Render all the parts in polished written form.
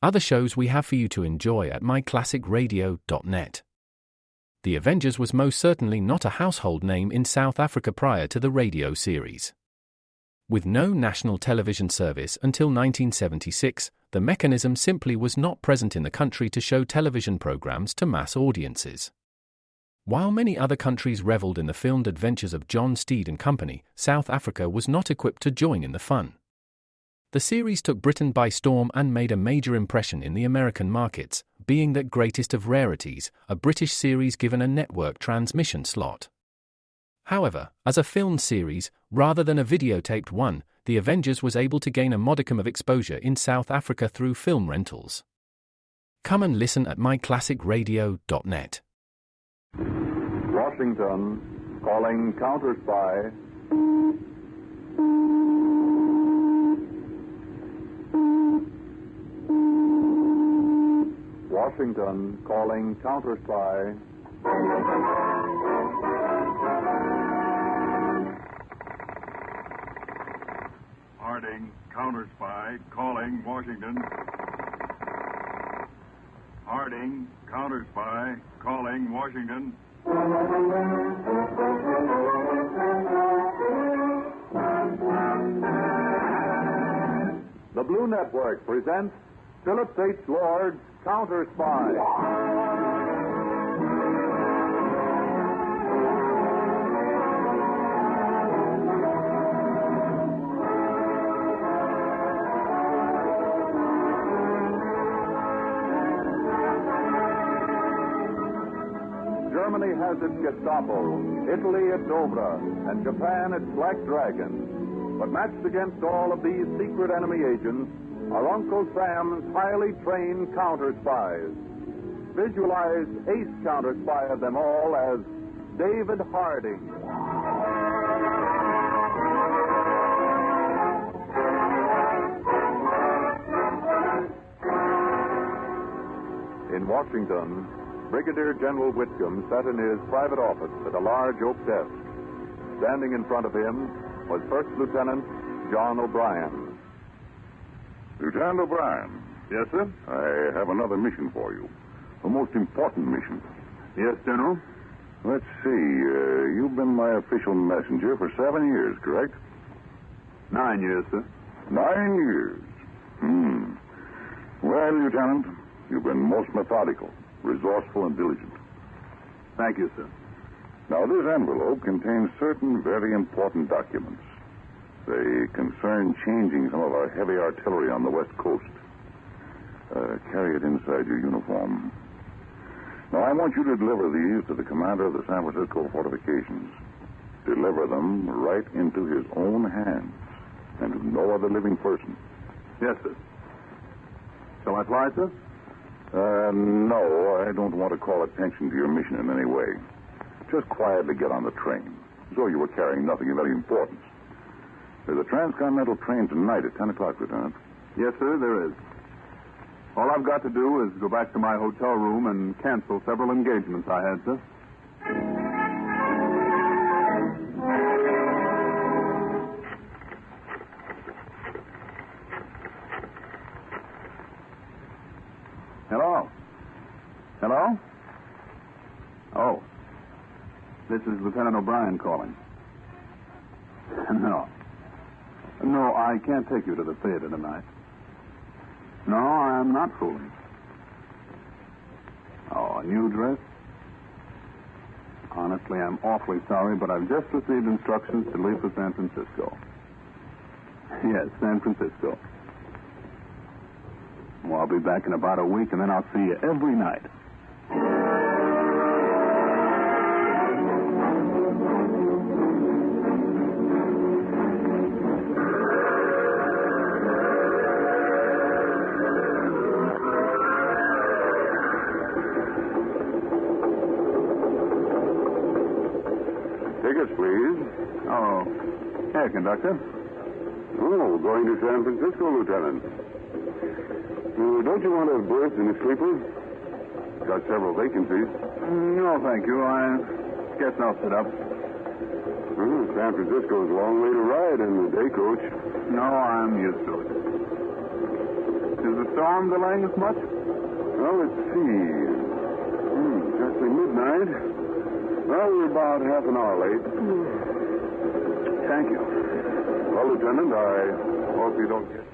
Other shows we have for you to enjoy at myclassicradio.net. The Avengers was most certainly not a household name in South Africa prior to the radio series. With no national television service until 1976, the mechanism simply was not present in the country to show television programs to mass audiences. While many other countries reveled in the filmed adventures of John Steed and company, South Africa was not equipped to join in the fun. The series took Britain by storm and made a major impression in the American markets, being that greatest of rarities, a British series given a network transmission slot. However, as a filmed series, rather than a videotaped one, The Avengers was able to gain a modicum of exposure in South Africa through film rentals. Come and listen at myclassicradio.net. Washington, calling counter spy. Washington, calling counter spy. Harding, counter spy, calling Washington. Harding, counter spy, calling Washington. The Blue Network presents Philip H. Lord's Counter Spy. Germany has its Gestapo, Italy its Obra, and Japan its Black Dragon. But matched against all of these secret enemy agents are Uncle Sam's highly trained counter spies. Visualize ace counter spy of them all as David Harding. In Washington, Brigadier General Whitcomb sat in his private office at a large oak desk. Standing in front of him was First Lieutenant John O'Brien. Lieutenant O'Brien. Yes, sir? I have another mission for you. A most important mission. Yes, General. Let's see. You've been my official messenger for 7 years, correct? 9 years, sir. 9 years. Well, Lieutenant, you've been most methodical, resourceful, and diligent. Thank you, sir. Now, this envelope contains certain very important documents. They concern changing some of our heavy artillery on the West Coast. Carry it inside your uniform. Now, I want you to deliver these to the commander of the San Francisco fortifications. Deliver them right into his own hands and to no other living person. Yes, sir. Shall I fly, sir? No, I don't want to call attention to your mission in any way. Just quietly get on the train, as though you were carrying nothing of any importance. There's a transcontinental train tonight at 10 o'clock, Lieutenant. Yes, sir, there is. All I've got to do is go back to my hotel room and cancel several engagements I had, sir. Hello? Hello? Oh. This is Lieutenant O'Brien calling. No, I can't take you to the theater tonight. No, I'm not fooling. Oh, a new dress? Honestly, I'm awfully sorry, but I've just received instructions to leave for San Francisco. Yes, San Francisco. Well, I'll be back in about a week, and then I'll see you every night. Tickets, please. Oh, hey, conductor. Oh, going to San Francisco, Lieutenant. Don't you want a berth in a sleeper? Got several vacancies. No, thank you. I guess I'll sit up. San Francisco's a long way to ride in the day coach. No, I'm used to it. Is the storm delaying us much? Well, let's see. Exactly midnight. Well, we're about half an hour late. Thank you. Well, Lieutenant, I hope you don't get...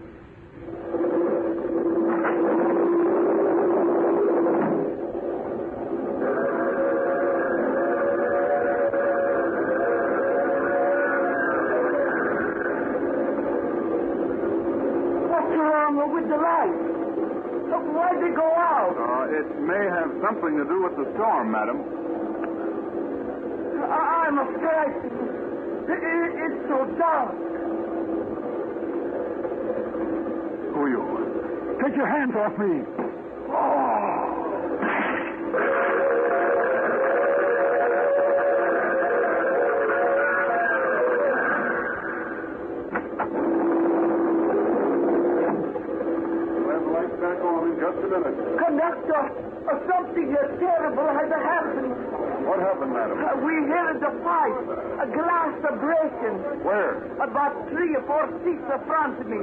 With the light. Why'd they go out? It may have something to do with the storm, madam. I'm afraid. It's so dark. Who are you? Take your hands off me. Back on in just a minute. Conductor, something terrible has happened. What happened, madam? We heard the fight. A glass breaking. Where? About 3 or 4 seats in front of me.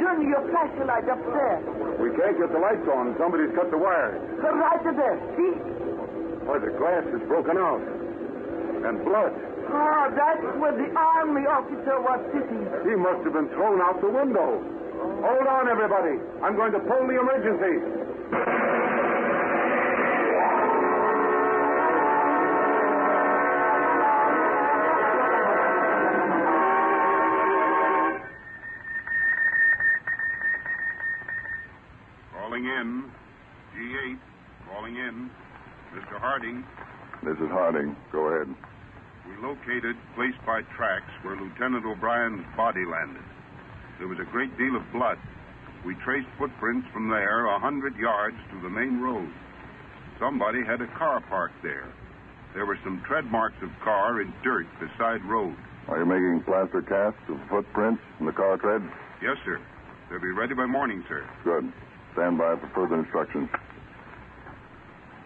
Turn your flashlight up there. We can't get the lights on. Somebody's cut the wires. Right there. See? Why, the glass is broken out. And blood. That's where the army officer was sitting. He must have been thrown out the window. Hold on, everybody. I'm going to pull the emergency. Calling in. G8. Calling in. Mr. Harding. This is Harding. Go ahead. We located, placed by tracks, where Lieutenant O'Brien's body landed. There was a great deal of blood. We traced footprints from there 100 yards to the main road. Somebody had a car parked there. There were some tread marks of car in dirt beside road. Are you making plaster casts of footprints in the car tread? Yes, sir. They'll be ready by morning, sir. Good. Stand by for further instructions.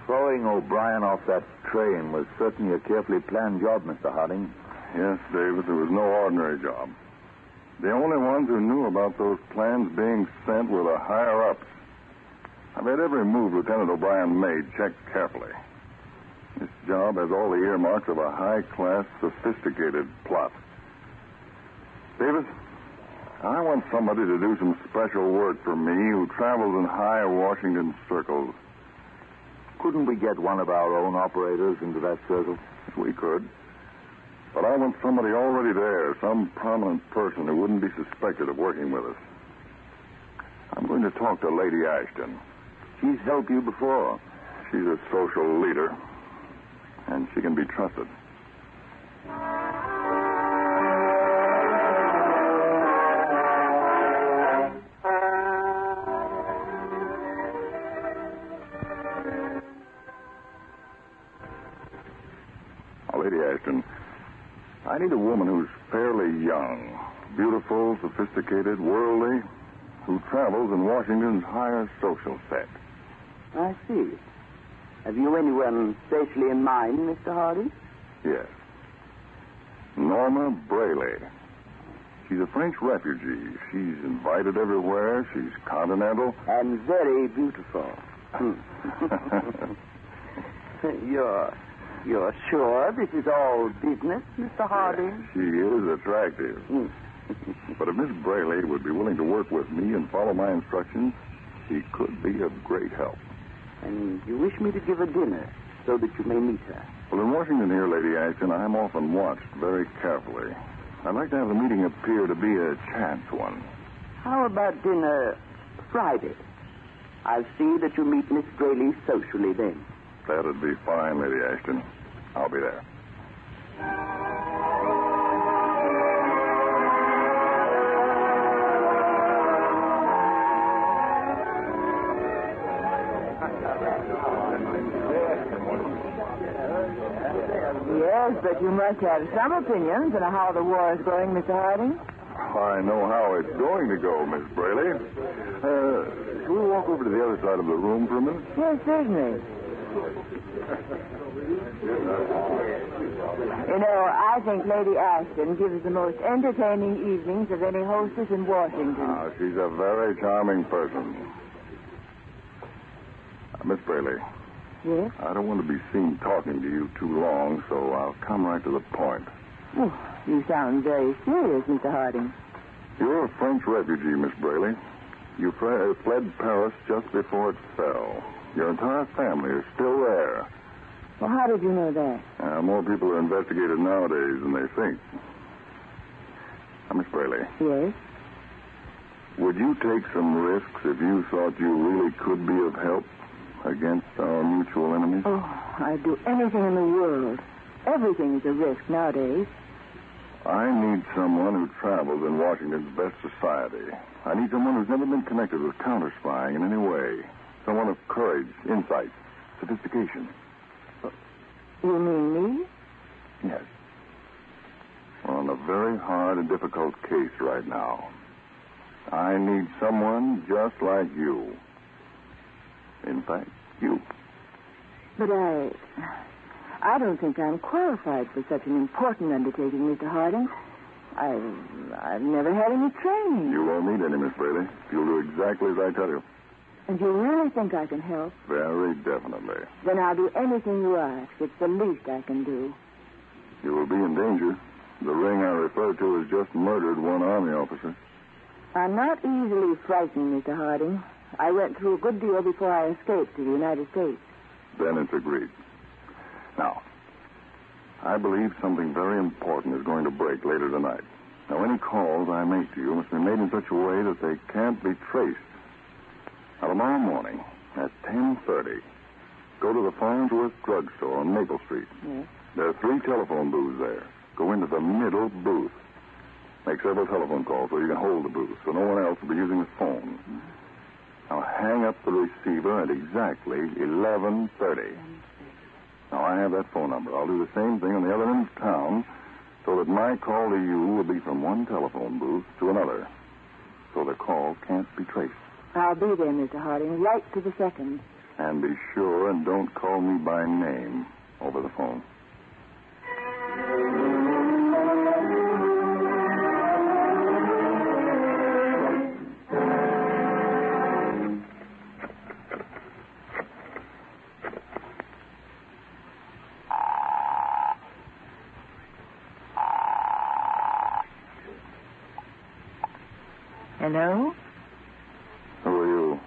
Throwing O'Brien off that train was certainly a carefully planned job, Mr. Harding. Yes, Davis, it was no ordinary job. The only ones who knew about those plans being sent were the higher-ups. I've had every move Lieutenant O'Brien made checked carefully. This job has all the earmarks of a high-class, sophisticated plot. Davis, I want somebody to do some special work for me who travels in high Washington circles. Couldn't we get one of our own operators into that circle? We could. But I want somebody already there, some prominent person who wouldn't be suspected of working with us. I'm going to talk to Lady Ashton. She's helped you before. She's a social leader, and she can be trusted. Now, Lady Ashton, I need a woman who's fairly young, beautiful, sophisticated, worldly, who travels in Washington's higher social set. I see. Have you anyone specially in mind, Mr. Harding? Yes. Norma Brayley. She's a French refugee. She's invited everywhere. She's continental. And very beautiful. You're sure this is all business, Mr. Harding? She is attractive. But if Miss Brayley would be willing to work with me and follow my instructions, she could be of great help. And you wish me to give a dinner so that you may meet her? Well, in Washington here, Lady Ashton, I'm often watched very carefully. I'd like to have the meeting appear to be a chance one. How about dinner Friday? I'll see that you meet Miss Brayley socially then. That'd be fine, Lady Ashton. I'll be there. Yes, but you must have some opinions on how the war is going, Mr. Harding. I know how it's going to go, Miss Brayley. Shall we walk over to the other side of the room for a minute? Yes, certainly. You know, I think Lady Ashton gives the most entertaining evenings of any hostess in Washington. She's a very charming person. Miss Braley, Yes? I don't want to be seen talking to you too long, so I'll come right to the point. Oh, you sound very serious, Mr. Harding. You're a French refugee, Miss Braley. You fled Paris just before it fell. Your entire family is still there. Well, how did you know that? More people are investigated nowadays than they think. Now, Miss Braley, Yes? would you take some risks if you thought you really could be of help against our mutual enemies? Oh, I'd do anything in the world. Everything is a risk nowadays. I need someone who travels in Washington's best society. I need someone who's never been connected with counter-spying in any way. Someone of courage, insight, sophistication. You mean me? Yes. We're on a very hard and difficult case right now. I need someone just like you. In fact, you. But I don't think I'm qualified for such an important undertaking, Mr. Harding. I've never had any training. You won't need any, Miss Braley. You'll do exactly as I tell you. And you really think I can help? Very definitely. Then I'll do anything you ask. It's the least I can do. You will be in danger. The ring I refer to has just murdered one Army officer. I'm not easily frightened, Mr. Harding. I went through a good deal before I escaped to the United States. Then it's agreed. Now, I believe something very important is going to break later tonight. Now, any calls I make to you must be made in such a way that they can't be traced. Now, tomorrow morning at 10:30, go to the Farnsworth Drugstore on Maple Street. Yes. There are 3 telephone booths there. Go into the middle booth. Make several telephone calls so you can hold the booth, so no one else will be using his phone. Now, hang up the receiver at exactly 11:30. Now, I have that phone number. I'll do the same thing on the other end of town so that my call to you will be from one telephone booth to another, so the call can't be traced. I'll be there, Mr. Harding, right to the second. And be sure and don't call me by name over the phone. Hello? Who are you?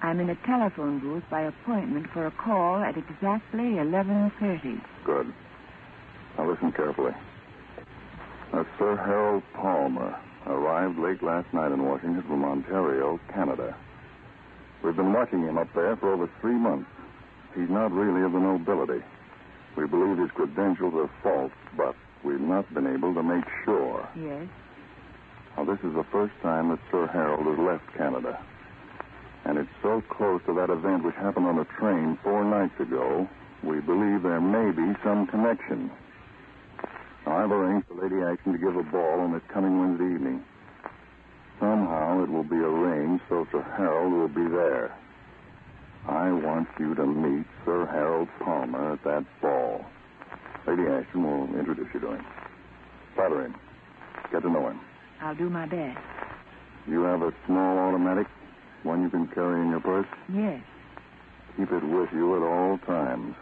I'm in a telephone booth by appointment for a call at exactly 11:30. Good. Now listen carefully. Sir Harold Palmer arrived late last night in Washington from Ontario, Canada. We've been watching him up there for over 3 months. He's not really of the nobility. We believe his credentials are false, but we've not been able to make sure. Yes? Now, this is the first time that Sir Harold has left Canada. And it's so close to that event which happened on the train 4 nights ago, we believe there may be some connection. Now, I've arranged for Lady Action to give a ball on this coming Wednesday evening. Somehow it will be arranged so Sir Harold will be there. I want you to meet Sir Harold Palmer at that ball. Lady Ashton will introduce you to him. Flatter him. Get to know him. I'll do my best. You have a small automatic, one you can carry in your purse? Yes. Keep it with you at all times.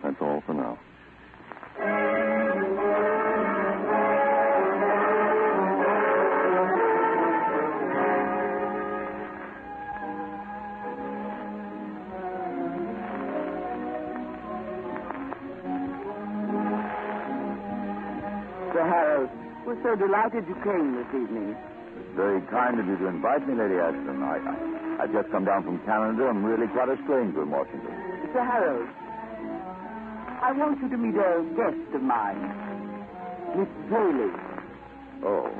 That's all for now. Sir Harold, we're so delighted you came this evening. It's very kind of you to invite me, Lady Ashton. I've just come down from Canada. I'm really quite a stranger in Washington. Sir Harold, I want you to meet a guest of mine, Miss Braley. Oh.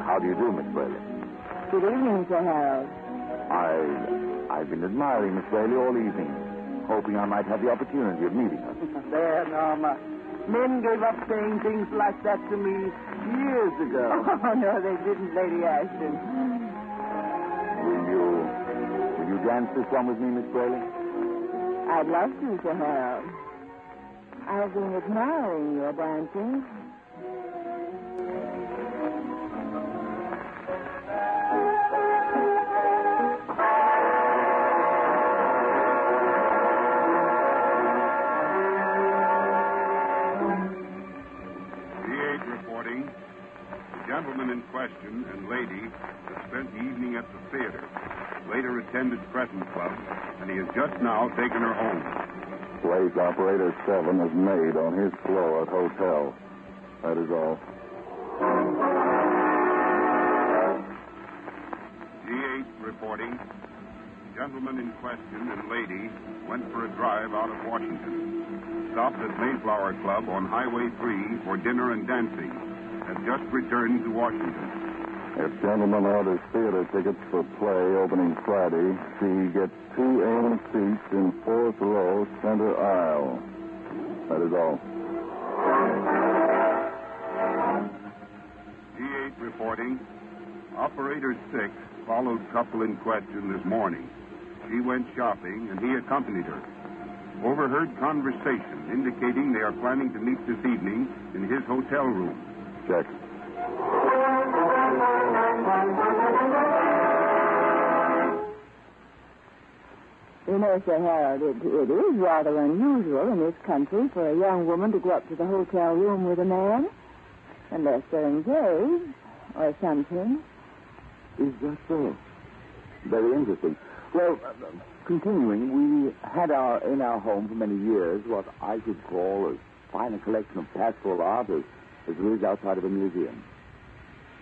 How do you do, Miss Braley? Good evening, Sir Harold. I've been admiring Miss Braley all evening, hoping I might have the opportunity of meeting her. There, Norma. Men gave up saying things like that to me years ago. Oh, no, they didn't, Lady Ashton. Will you dance this one with me, Miss Braley? I'd love to, Sir Harold. I've been admiring your dancing. question and lady had spent the evening at the theater, later attended Crescent Club, and he has just now taken her home. Place operator 7 is made on his floor at hotel. That is all. G8 reporting. Gentleman in question and lady went for a drive out of Washington. Stopped at Mayflower Club on Highway 3 for dinner and dancing. Have just returned to Washington. If gentleman orders theater tickets for play opening Friday, she gets 2 A seats in 4th row, center aisle. That is all. G8 reporting. Operator 6 followed couple in question this morning. She went shopping, and he accompanied her. Overheard conversation indicating they are planning to meet this evening in his hotel room. Check. You know, Sir Harold, it is rather unusual in this country for a young woman to go up to the hotel room with a man, unless they're engaged or something. Is that so? Very interesting. Well, continuing, we had in our home for many years what I should call as fine a collection of pastoral art as there is outside of a museum.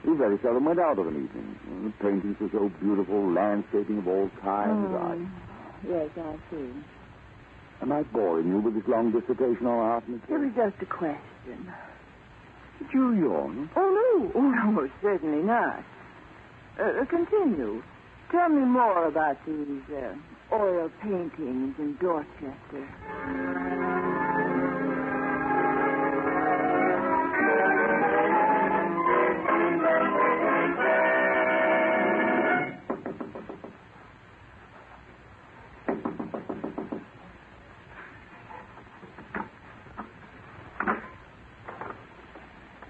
We very seldom went out of an evening. The paintings were so beautiful, landscaping of all kinds. Yes, I see. Am I boring you with this long dissertation on art, Miss? It was just a question. Did you yawn? Oh, no, certainly not. Continue. Tell me more about these oil paintings in Dorchester.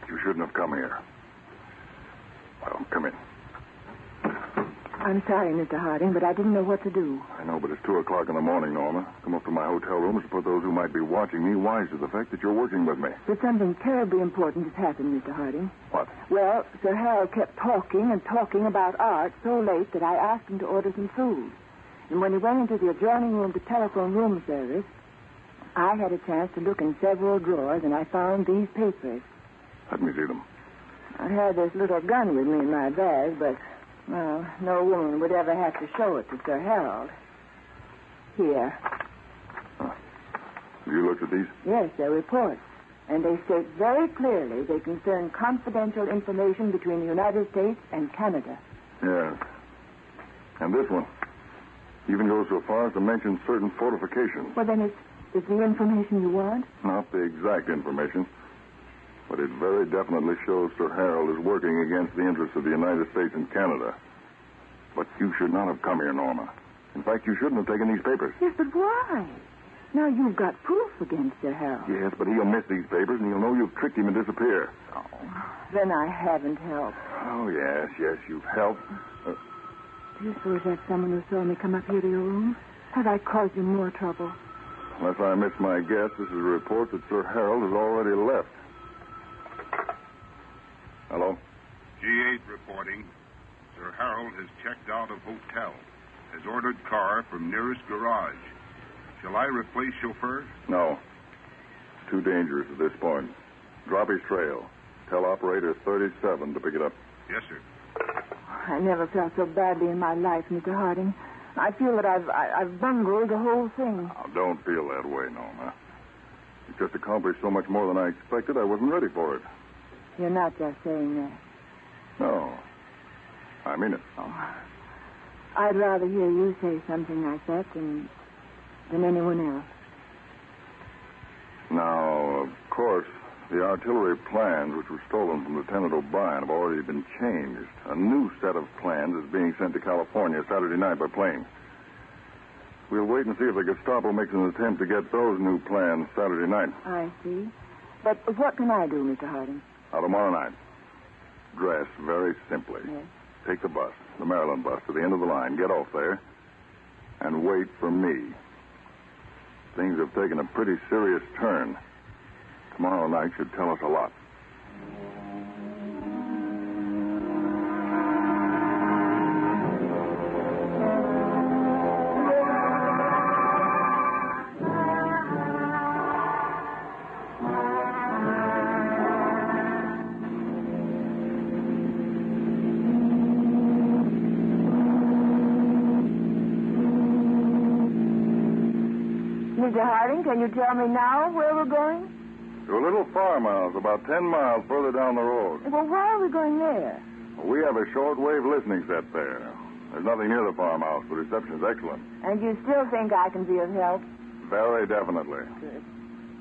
You shouldn't have come here. Well, come in. I'm sorry, Mr. Harding, but I didn't know what to do. I know, but it's 2 o'clock in the morning, Norma. Come up to my hotel room to put those who might be watching me wise to the fact that you're working with me. But something terribly important has happened, Mr. Harding. What? Well, Sir Harold kept talking and talking about art so late that I asked him to order some food. And when he went into the adjoining room to telephone room service, I had a chance to look in several drawers, and I found these papers. Let me see them. I had this little gun with me in my bag, but, well, no woman would ever have to show it to Sir Harold. Here. Have you looked at these? Yes, they're reports. And they state very clearly they concern confidential information between the United States and Canada. Yes. And this one even goes so far as to mention certain fortifications. Well, then it's the information you want? Not the exact information, but it very definitely shows Sir Harold is working against the interests of the United States and Canada. But you should not have come here, Norma. In fact, you shouldn't have taken these papers. Yes, but why? Now you've got proof against Sir Harold. Yes, but he'll miss these papers, and he'll know you've tricked him and disappear. Oh, then I haven't helped. Oh, yes, you've helped. Do you suppose that's someone who saw me come up here to your room? Have I caused you more trouble? Unless I miss my guess, this is a report that Sir Harold has already left. Hello? G8 reporting. Sir Harold has checked out of hotel. Has ordered car from nearest garage. Shall I replace chauffeur? No. Too dangerous at this point. Drop his trail. Tell operator 37 to pick it up. Yes, sir. I never felt so badly in my life, Mr. Harding. I feel that I've bungled the whole thing. Now, don't feel that way, Norma. You just accomplished so much more than I expected, I wasn't ready for it. You're not just saying that. No. I mean it. Oh, I'd rather hear you say something like that than anyone else. Now, of course, the artillery plans which were stolen from Lieutenant O'Brien have already been changed. A new set of plans is being sent to California Saturday night by plane. We'll wait and see if the Gestapo makes an attempt to get those new plans Saturday night. I see. But what can I do, Mr. Harding? Now, tomorrow night, dress very simply. Yes. Take the bus, the Maryland bus, to the end of the line. Get off there and wait for me. Things have taken a pretty serious turn. Tomorrow night should tell us a lot. Mr. Harding, can you tell me now where we're going? To a little farmhouse about 10 miles further down the road. Well, why are we going there? We have a shortwave listening set there. There's nothing near the farmhouse. The reception's excellent. And you still think I can be of help? Very definitely. Good.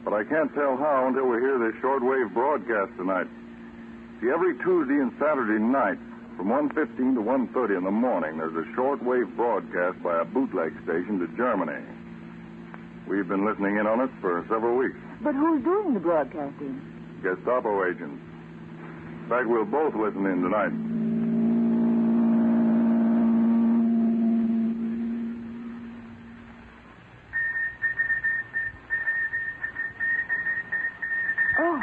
But I can't tell how until we hear this shortwave broadcast tonight. See, every Tuesday and Saturday night, from 1:15 to 1:30 in the morning, there's a shortwave broadcast by a bootleg station to Germany. We've been listening in on it for several weeks. But who's doing the broadcasting? Gestapo agents. In fact, we'll both listen in tonight. Oh,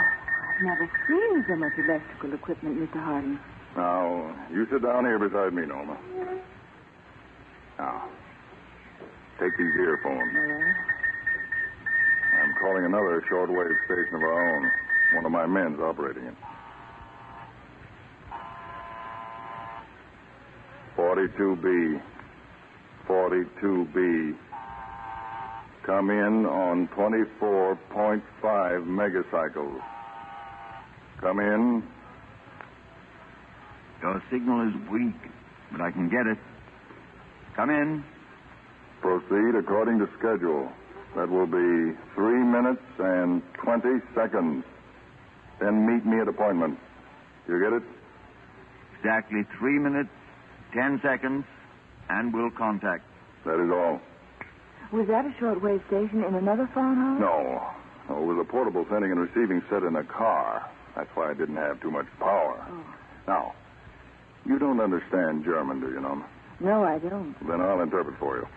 I've never seen so much electrical equipment, Mr. Harding. Now, you sit down here beside me, Norma. Now, take these earphones. I'm calling another shortwave station of our own. One of my men's operating it. 42B. 42B. Come in on 24.5 megacycles. Come in. Your signal is weak, but I can get it. Come in. Proceed according to schedule. That will be 3 minutes and 20 seconds. Then meet me at appointment. You get it? Exactly 3 minutes, 10 seconds, and we'll contact. That is all. Was that a shortwave station in another farmhouse? No. It was a portable sending and receiving set in a car. That's why I didn't have too much power. Oh. Now, you don't understand German, do you, Norma? No, I don't. Then I'll interpret for you.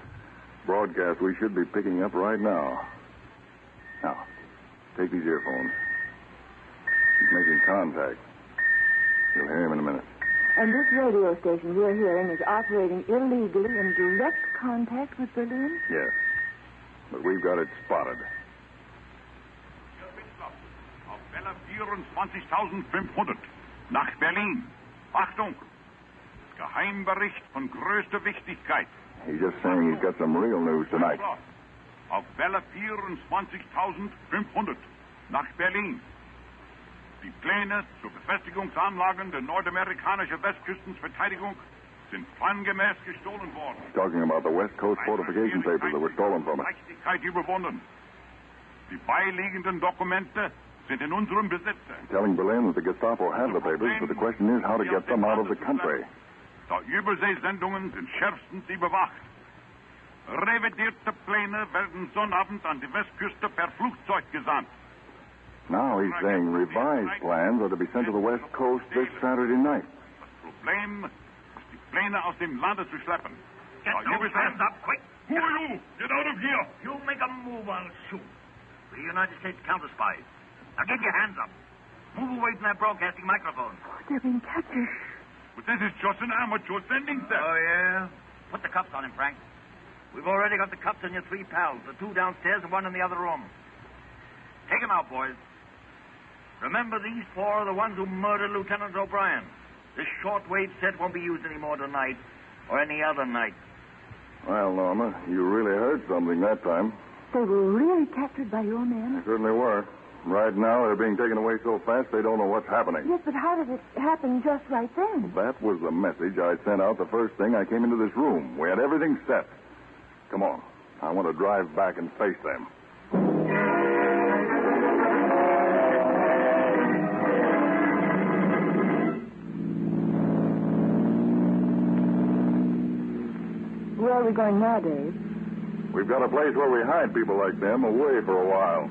Broadcast we should be picking up right now. Now, take these earphones. He's making contact. You'll hear him in a minute. And this radio station we're hearing is operating illegally in direct contact with Berlin? Yes. But we've got it spotted. Auf Welle 24.500 nach Berlin. Achtung! Geheimbericht von größter Wichtigkeit. He's just saying he's got some real news tonight. Auf Welle 24.500 nach Berlin. Die Pläne zur Befestigungsanlagen der nordamerikanischen Westküstenverteidigung sind plangemäß gestohlen worden. He's talking about the West Coast fortification papers that were stolen from us. Leichtigkeit überwunden. Die beiliegenden Dokumente sind in unserem Besitz. Telling Berlin that the Gestapo have the papers, but the question is how to get them out of the country. Die Überseesendungen sind schärfstens überwacht. Revidierte Pläne werden Sonnabend an die Westküste per Flugzeug gesandt. Now he's saying revised plans are to be sent to the West Coast this Saturday night. Das Problem ist, die Pläne aus dem Lande zu schleppen. Get those hands up, quick. Who are you? Get out of here. You make a move, I'll shoot. We're United States counter-spies. Now get your hands up. Move away from that broadcasting microphone. Oh, they're being captured. But this is just an amateur sending set. Oh, yeah? Put the cuffs on him, Frank. We've already got the cuffs on your 3 pals, the 2 downstairs and 1 in the other room. Take them out, boys. Remember, these 4 are the ones who murdered Lieutenant O'Brien. This shortwave set won't be used anymore tonight or any other night. Well, Norma, you really heard something that time. They were really captured by your men? They certainly were. Right now, they're being taken away so fast they don't know what's happening. Yes, but how did it happen just right then? That was the message I sent out the first thing I came into this room. We had everything set. Come on. I want to drive back and face them. Where are we going now, Dave? We've got a place where we hide people like them away for a while.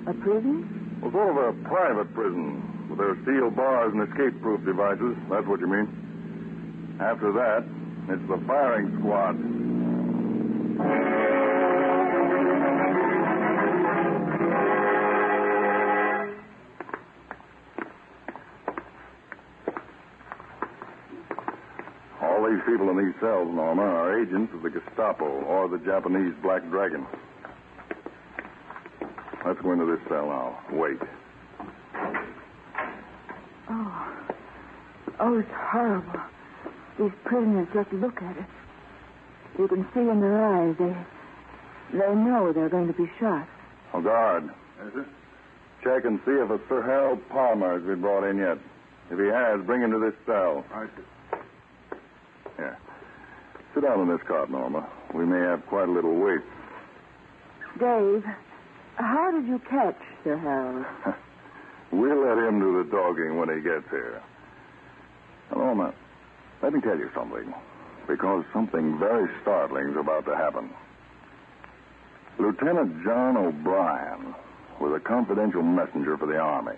A prison? Well, sort of a private prison with their steel bars and escape-proof devices. That's what you mean. After that, it's the firing squad. All these people in these cells, Norma, are agents of the Gestapo or the Japanese Black Dragon. Let's go into this cell now. Wait. Oh, it's horrible. These prisoners just look at us. You can see in their eyes They know they're going to be shot. Oh, guard. Yes, sir? Check and see if it's Sir Harold Palmer has been brought in yet. If he has, bring him to this cell. Right, sir. Here. Sit down in this cot, Norma. We may have quite a little wait. Dave, how did you catch Sir Harold? We'll let him do the talking when he gets here. Now, Norma, let me tell you something, because something very startling is about to happen. Lieutenant John O'Brien was a confidential messenger for the Army.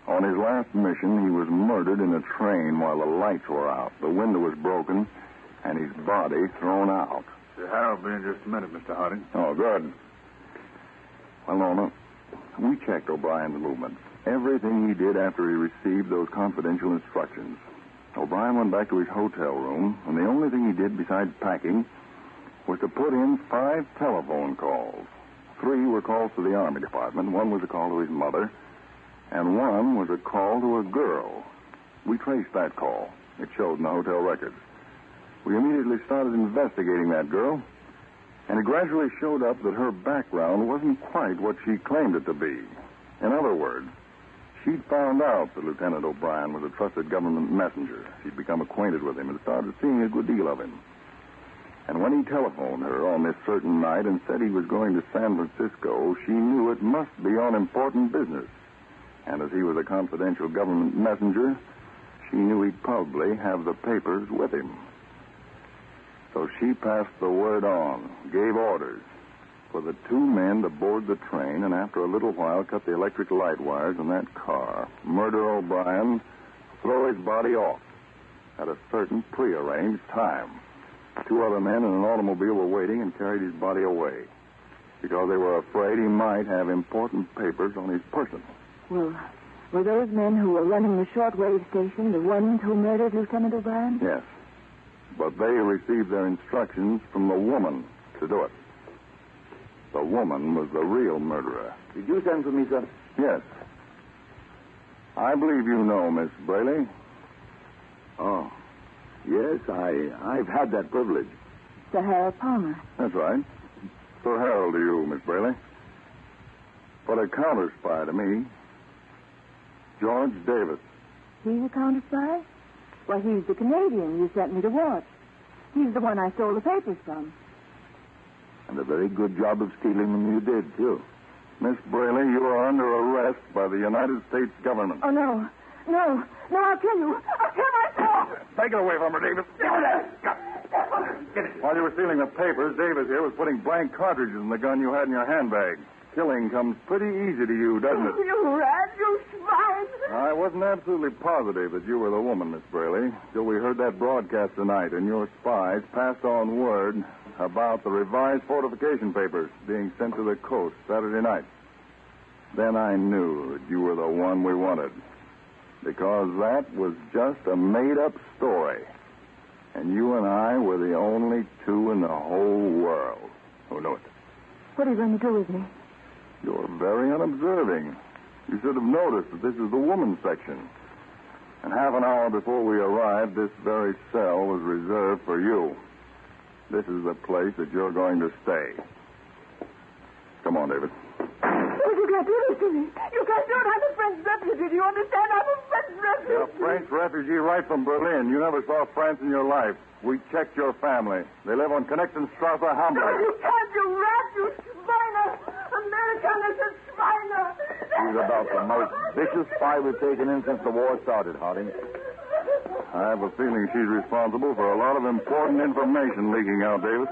On his last mission, he was murdered in a train while the lights were out. The window was broken, and his body thrown out. Sir Harold will be in just a minute, Mr. Harding. Oh, good. Well, Norma, we checked O'Brien's movements. Everything he did after he received those confidential instructions. O'Brien went back to his hotel room, and the only thing he did besides packing was to put in 5 telephone calls. 3 were calls to the Army Department, 1 was a call to his mother, and 1 was a call to a girl. We traced that call. It showed in the hotel records. We immediately started investigating that girl, and it gradually showed up that her background wasn't quite what she claimed it to be. In other words, she'd found out that Lieutenant O'Brien was a trusted government messenger. She'd become acquainted with him and started seeing a good deal of him. And when he telephoned her on this certain night and said he was going to San Francisco, she knew it must be on important business. And as he was a confidential government messenger, she knew he'd probably have the papers with him. So she passed the word on, gave orders for the 2 men to board the train, and after a little while cut the electric light wires in that car, murder O'Brien, throw his body off at a certain prearranged time. 2 other men in an automobile were waiting and carried his body away because they were afraid he might have important papers on his person. Well, were those men who were running the shortwave station the ones who murdered Lieutenant O'Brien? Yes. But they received their instructions from the woman to do it. The woman was the real murderer. Did you send for me, sir? Yes. I believe you know Miss Braley. Oh. Yes, I've had that privilege. Sir Harold Palmer. That's right. Sir Harold to you, Miss Braley. But a counter-spy to me, George Davis. He's a counter-spy? Why, he's the Canadian you sent me to watch. He's the one I stole the papers from. And a very good job of stealing them you did, too. Miss Braley, you are under arrest by the United States government. Oh, no. No, I'll kill you. I'll kill myself. Take it away from her, Davis. While you were stealing the papers, Davis here was putting blank cartridges in the gun you had in your handbag. Killing comes pretty easy to you, doesn't it? You rat, you swine. I wasn't absolutely positive that you were the woman, Miss Braley, till we heard that broadcast tonight, and your spies passed on word about the revised fortification papers being sent to the coast Saturday night. Then I knew that you were the one we wanted, because that was just a made-up story, and you and I were the only 2 in the whole world who knew it. What are you going to do with me? You're very unobserving. You should have noticed that this is the woman's section. And half an hour before we arrived, this very cell was reserved for you. This is the place that you're going to stay. Come on, David. Oh, you can't do this to me. You can't do it. I'm a French refugee. Do you understand? I'm a French refugee. You're a French refugee right from Berlin. You never saw France in your life. We checked your family. They live on Konnektenstrasse, Hamburg. No, you can't, you rat, you swiner. American is a swiner. She's about the most vicious spy we've taken in since the war started, Harding. I have a feeling she's responsible for a lot of important information leaking out, Davis.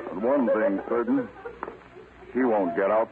But one thing's certain. She won't get out.